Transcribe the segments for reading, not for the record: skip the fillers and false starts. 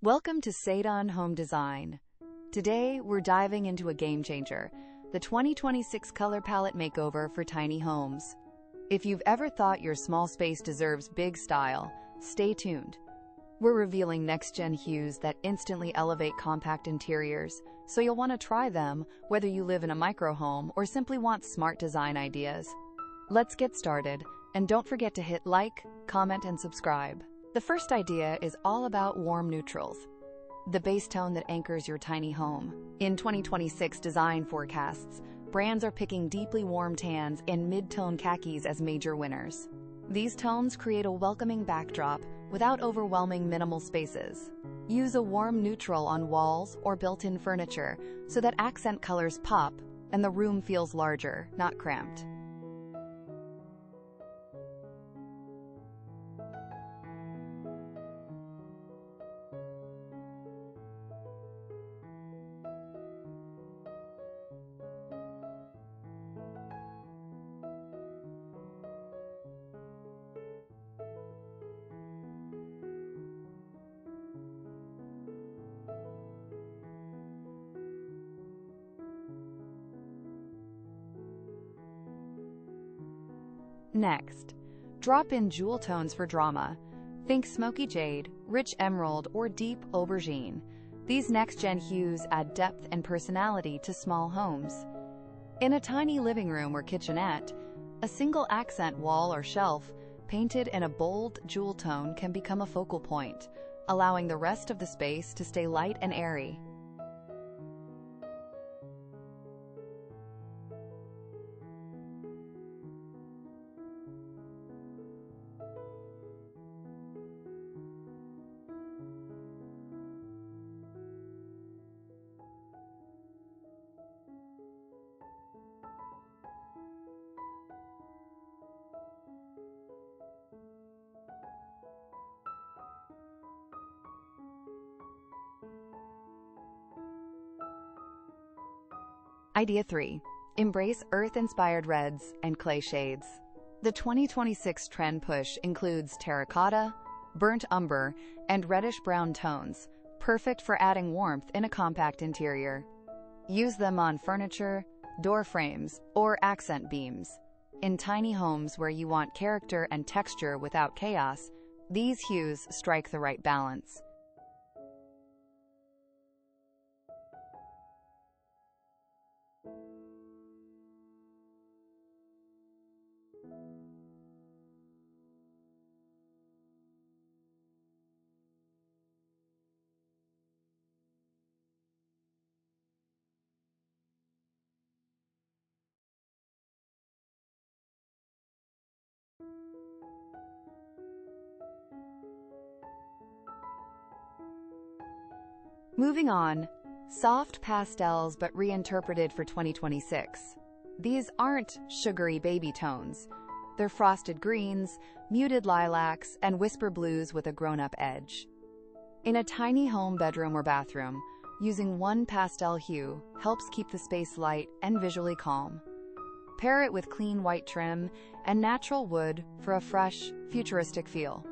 Welcome to Sadon Home Design. Today, we're diving into a game changer, the 2026 color palette makeover for tiny homes. If you've ever thought your small space deserves big style, stay tuned. We're revealing next-gen hues that instantly elevate compact interiors, so you'll want to try them whether you live in a micro home or simply want smart design ideas. Let's get started, and don't forget to hit like, comment, and subscribe. The first idea is all about warm neutrals, the base tone that anchors your tiny home. In 2026 design forecasts, brands are picking deeply warm tans and mid-tone khakis as major winners. These tones create a welcoming backdrop without overwhelming minimal spaces. Use a warm neutral on walls or built-in furniture so that accent colors pop and the room feels larger, not cramped. Next, drop in jewel tones for drama. Think smoky jade, rich emerald, or deep aubergine. These next-gen hues add depth and personality to small homes. In a tiny living room or kitchenette, a single accent wall or shelf painted in a bold jewel tone can become a focal point, allowing the rest of the space to stay light and airy. Idea 3. Embrace earth-inspired reds and clay shades. The 2026 trend push includes terracotta, burnt umber, and reddish-brown tones, perfect for adding warmth in a compact interior. Use them on furniture, door frames, or accent beams. In tiny homes where you want character and texture without chaos, these hues strike the right balance. Moving on, soft pastels but reinterpreted for 2026. These aren't sugary baby tones. They're frosted greens, muted lilacs, and whisper blues with a grown-up edge. In a tiny home bedroom or bathroom, using one pastel hue helps keep the space light and visually calm. Pair it with clean white trim and natural wood for a fresh, futuristic feel.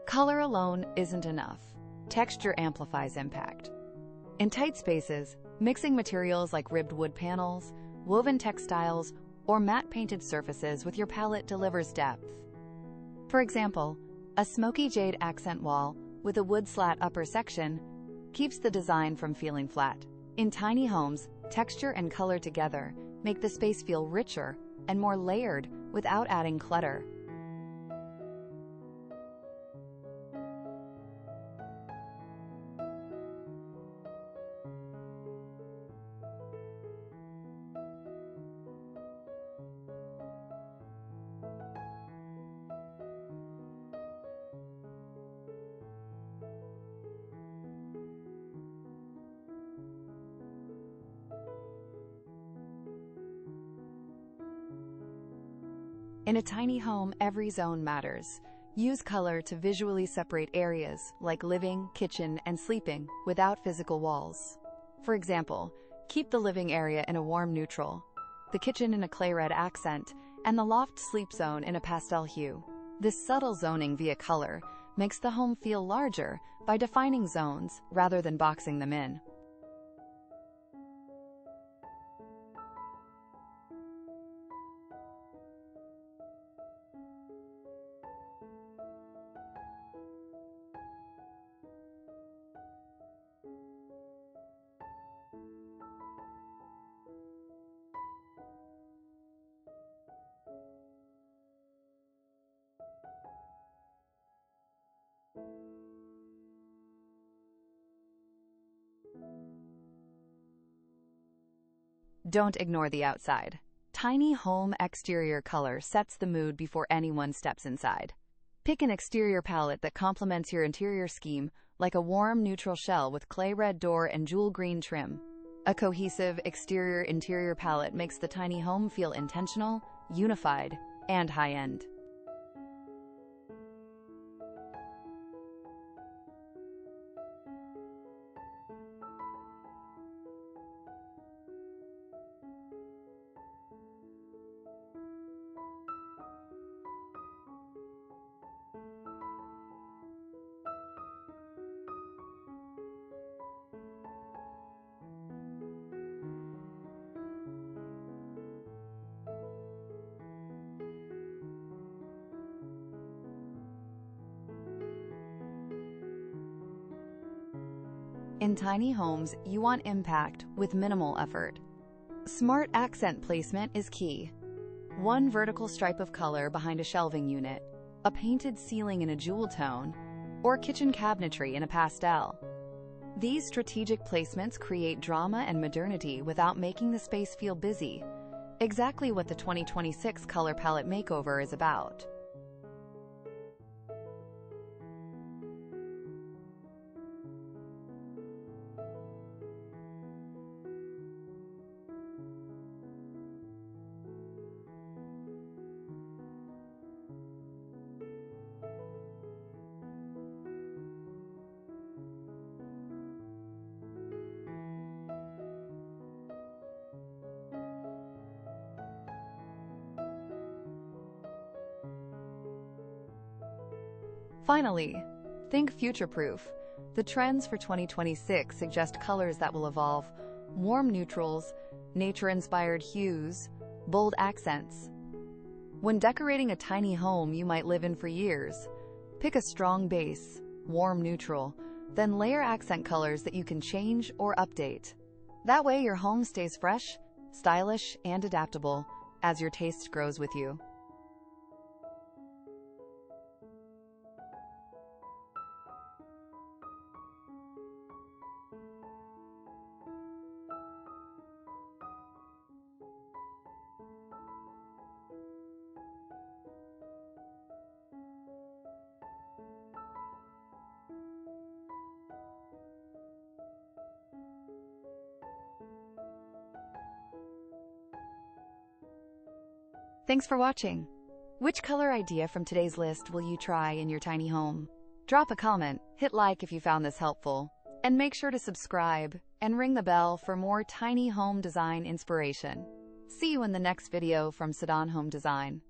Color alone isn't enough. Texture amplifies impact. In tight spaces, mixing materials like ribbed wood panels, woven textiles, or matte painted surfaces with your palette delivers depth. For example, a smoky jade accent wall with a wood slat upper section keeps the design from feeling flat. In tiny homes, texture and color together make the space feel richer and more layered without adding clutter. In a tiny home, every zone matters. Use color to visually separate areas like living, kitchen, and sleeping without physical walls. For example, keep the living area in a warm neutral, the kitchen in a clay red accent, and the loft sleep zone in a pastel hue. This subtle zoning via color makes the home feel larger by defining zones rather than boxing them in. Don't ignore the outside. Tiny home exterior color sets the mood before anyone steps inside. Pick an exterior palette that complements your interior scheme, like a warm neutral shell with clay red door and jewel green trim. A cohesive exterior-interior palette makes the tiny home feel intentional, unified, and high-end. In tiny homes, you want impact with minimal effort. Smart accent placement is key. One vertical stripe of color behind a shelving unit, a painted ceiling in a jewel tone, or kitchen cabinetry in a pastel. These strategic placements create drama and modernity without making the space feel busy. Exactly what the 2026 color palette makeover is about. Finally, think future-proof. The trends for 2026 suggest colors that will evolve: warm neutrals, nature-inspired hues, bold accents. When decorating a tiny home you might live in for years, pick a strong base, warm neutral, then layer accent colors that you can change or update. That way your home stays fresh, stylish, and adaptable as your taste grows with you. Thanks for watching. Which color idea from today's list will you try in your tiny home? Drop a comment, hit like if you found this helpful, and make sure to subscribe and ring the bell for more tiny home design inspiration. See you in the next video from Home Design.